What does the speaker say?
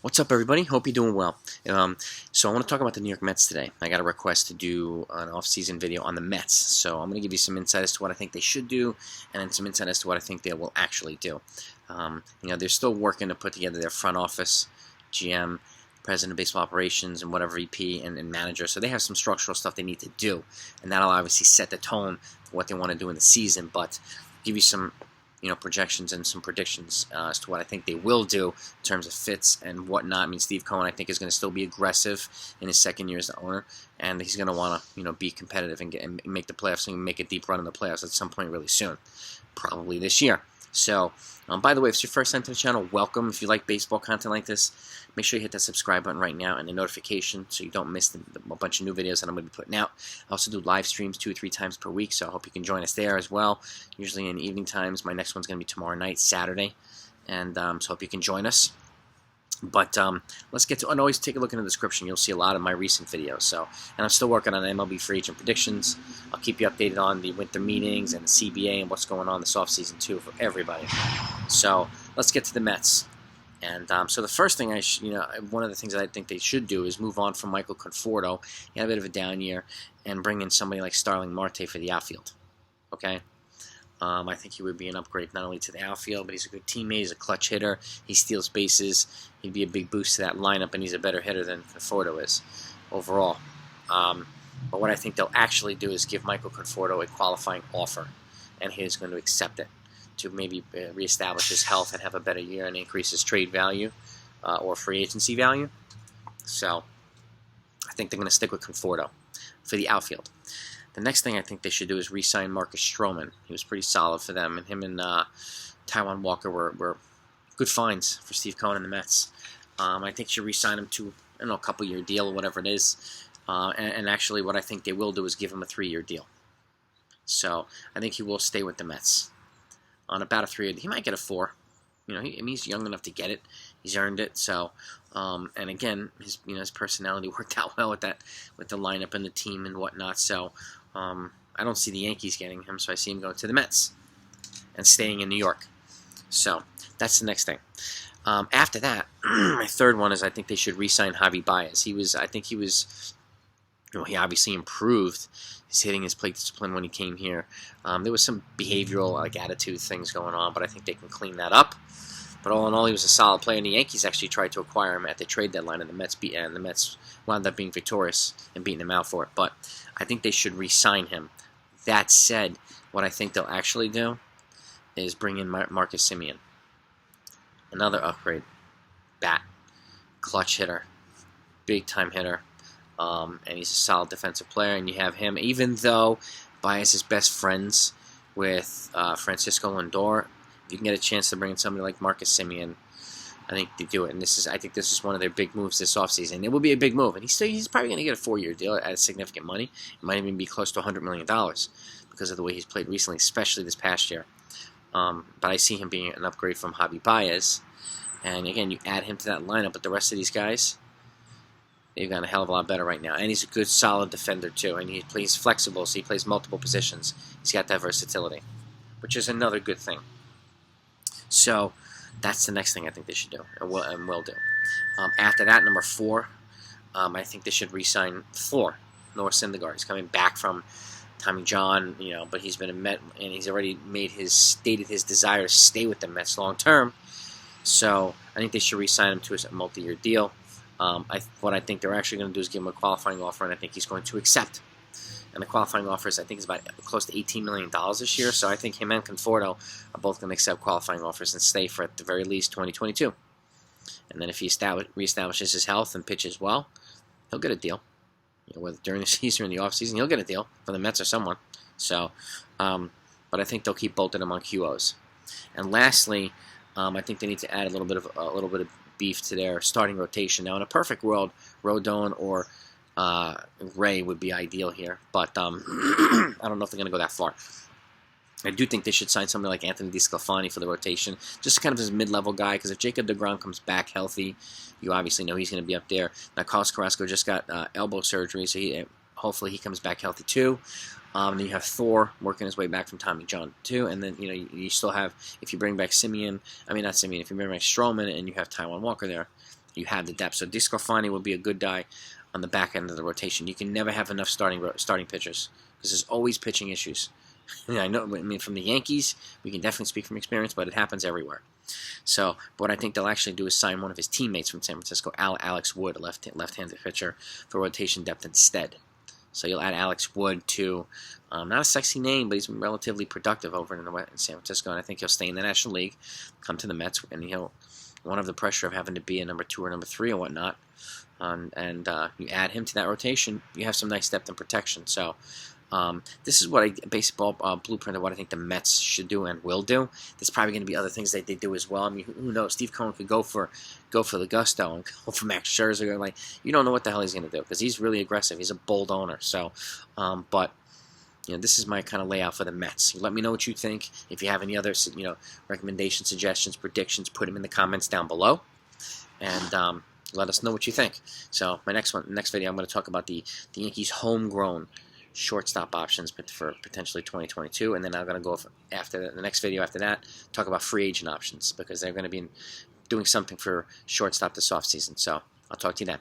What's up, everybody? Hope you're doing well. So I want to talk about the New York Mets today. I got a request to do an off-season video on the Mets, so I'm going to give you some insight as to what I think they should do, and then some insight as to what I think they will actually do. They're still working to put together their front office, GM, president of baseball operations, and whatever VP and manager. So they have some structural stuff they need to do, and that'll obviously set the tone for what they want to do in the season. But give you some projections and some predictions as to what I think they will do in terms of fits and whatnot. I mean, Steve Cohen, I think, is going to still be aggressive in his second year as the owner, and he's going to want to, be competitive and make the playoffs and make a deep run in the playoffs at some point really soon, probably this year. So, by the way, if it's your first time to the channel, welcome. If you like baseball content like this, make sure you hit that subscribe button right now and the notification so you don't miss a bunch of new videos that I'm going to be putting out. I also do live streams 2 or 3 times per week, so I hope you can join us there as well, usually in evening times. My next one's going to be tomorrow night, Saturday, and so I hope you can join us. But let's get to, and always take a look in the description. You'll see a lot of my recent videos. So, and I'm still working on MLB free agent predictions. I'll keep you updated on the winter meetings and the CBA and what's going on this offseason too for everybody. So let's get to the Mets. And so the first thing one of the things that I think they should do is move on from Michael Conforto. He had a bit of a down year, and bring in somebody like Starling Marte for the outfield. Okay. I think he would be an upgrade not only to the outfield, but he's a good teammate. He's a clutch hitter. He steals bases. He'd be a big boost to that lineup, and he's a better hitter than Conforto is overall. But what I think they'll actually do is give Michael Conforto a qualifying offer, and he's going to accept it to maybe reestablish his health and have a better year and increase his trade value or free agency value. So I think they're going to stick with Conforto for the outfield. The next thing I think they should do is re-sign Marcus Stroman. He was pretty solid for them, and him and Taijuan Walker were good finds for Steve Cohen and the Mets. I think they should re-sign him to a couple-year deal or whatever it is. And actually, what I think they will do is give him a 3-year deal. So I think he will stay with the Mets on about a 3-year. He might get a 4. He's young enough to get it. He's earned it. So, and again, his personality worked out well with the lineup and the team and whatnot. So, I don't see the Yankees getting him. So I see him going to the Mets and staying in New York. So that's the next thing. After that, my third one is I think they should re-sign Javi Baez. He obviously improved his hitting, his plate discipline when he came here. There was some behavioral, attitude things going on, but I think they can clean that up. But all in all, he was a solid player, and the Yankees actually tried to acquire him at the trade deadline, and the Mets wound up being victorious and beating him out for it. But I think they should re-sign him. That said, what I think they'll actually do is bring in Marcus Semien. Another upgrade. Bat. Clutch hitter. Big-time hitter. And he's a solid defensive player, and you have him, even though Baez is best friends with Francisco Lindor. If you can get a chance to bring in somebody like Marcus Semien, I think they do it. And I think this is one of their big moves this offseason. It will be a big move, and he's probably going to get a 4-year deal at significant money. It might even be close to $100 million because of the way he's played recently, especially this past year. But I see him being an upgrade from Javi Baez. And again, you add him to that lineup, but the rest of these guys, they've gotten a hell of a lot better right now. And he's a good, solid defender, too. And he plays flexible, so he plays multiple positions. He's got that versatility, which is another good thing. So that's the next thing I think they should do and will do. After that, number 4, I think they should re-sign Noah Syndergaard. He's coming back from Tommy John, but he's been a Met, and he's already stated his desire to stay with the Mets long term. So I think they should re-sign him to a multi-year deal. What I think they're actually going to do is give him a qualifying offer, and I think he's going to accept. And the qualifying offers, I think, is about close to $18 million this year. So I think him and Conforto are both going to accept qualifying offers and stay for, at the very least, 2022. And then if he reestablishes his health and pitches well, he'll get a deal. Whether during the season or in the offseason, he'll get a deal from the Mets or someone. So, but I think they'll keep both of them on QOs. And lastly, I think they need to add a little bit of beef to their starting rotation. Now, in a perfect world, Rodon or Ray would be ideal here, but I don't know if they're going to go that far. I do think they should sign somebody like Anthony DeSclafani for the rotation, just kind of as a mid-level guy, because if Jacob deGrom comes back healthy, you obviously know he's going to be up there. Now, Carlos Carrasco just got elbow surgery, so hopefully he comes back healthy too. Then you have Thor working his way back from Tommy John too, and then you still have, if you bring back if you bring back Stroman and you have Taijuan Walker there, You have the depth. So DeSclafani will be a good guy on the back end of the rotation. You can never have enough starting pitchers because there's always pitching issues. I know. I mean, from the Yankees, we can definitely speak from experience, but it happens everywhere. So, what I think they'll actually do is sign one of his teammates from San Francisco, Alex Wood, a left-handed pitcher, for rotation depth instead. So you'll add Alex Wood to, not a sexy name, but he's been relatively productive over in San Francisco, and I think he'll stay in the National League, come to the Mets, and he'll won't have the pressure of having to be a number 2 or number 3 or whatnot. You add him to that rotation, you have some nice depth and protection. So this is what a baseball blueprint of what I think the Mets should do and will do. There's probably going to be other things that they do as well. I mean, who knows? Steve Cohen could go for the gusto and go for Max Scherzer. Like, you don't know what the hell he's going to do because he's really aggressive. He's a bold owner. So, but this is my kind of layout for the Mets. Let me know what you think. If you have any other recommendations, suggestions, predictions, put them in the comments down below, and let us know what you think. So my next video, I'm going to talk about the Yankees' homegrown shortstop options for potentially 2022, and then I'm going to go after the next video after that, talk about free agent options because they're going to be doing something for shortstop this offseason. So I'll talk to you then.